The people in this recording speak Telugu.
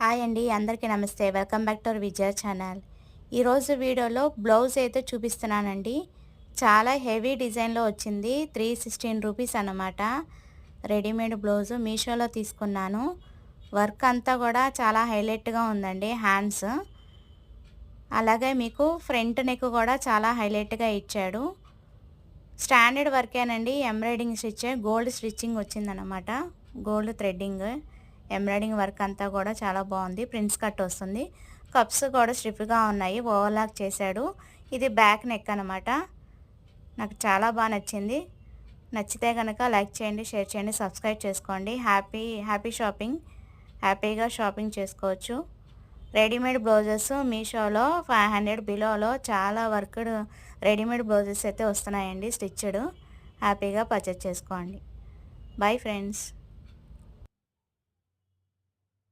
హాయ్ అండి, అందరికీ నమస్తే. Welcome back to our Vijaya channel. ఈరోజు వీడియోలో బ్లౌజ్ అయితే చూపిస్తున్నానండి. చాలా హెవీ డిజైన్లో వచ్చింది. 316 రూపీస్ అన్నమాట. రెడీమేడ్ బ్లౌజు మీషోలో తీసుకున్నాను. వర్క్ అంతా కూడా చాలా హైలైట్గా ఉందండి. హ్యాండ్స్ అలాగే మీకు ఫ్రంట్ నెక్ కూడా చాలా హైలైట్గా ఇచ్చాడు. స్టాండర్డ్ వర్కేనండి. ఎంబ్రాయిడింగ్ స్టిచ్, గోల్డ్ స్టిచ్చింగ్ వచ్చిందనమాట. గోల్డ్ థ్రెడ్డింగ్, ఎంబ్రాయిడింగ్ వర్క్ అంతా కూడా చాలా బాగుంది. ప్రిన్స్ కట్ వస్తుంది. కప్స్ కూడా స్టిఫ్గా ఉన్నాయి. ఓవర్లాక్ చేశాడు. ఇది బ్యాక్ నెక్ అనమాట. నాకు చాలా బాగా నచ్చింది. నచ్చితే కనుక లైక్ చేయండి, షేర్ చేయండి, సబ్స్క్రైబ్ చేసుకోండి. Happy shopping. హ్యాపీగా షాపింగ్ చేసుకోవచ్చు. రెడీమేడ్ బ్లౌజెస్ మీషోలో 500 బిలోలో చాలా వర్క్డ్ రెడీమేడ్ బ్లౌజెస్ అయితే వస్తున్నాయండి. స్టిచ్డ్. హ్యాపీగా పర్చేస్ చేసుకోండి. Bye friends.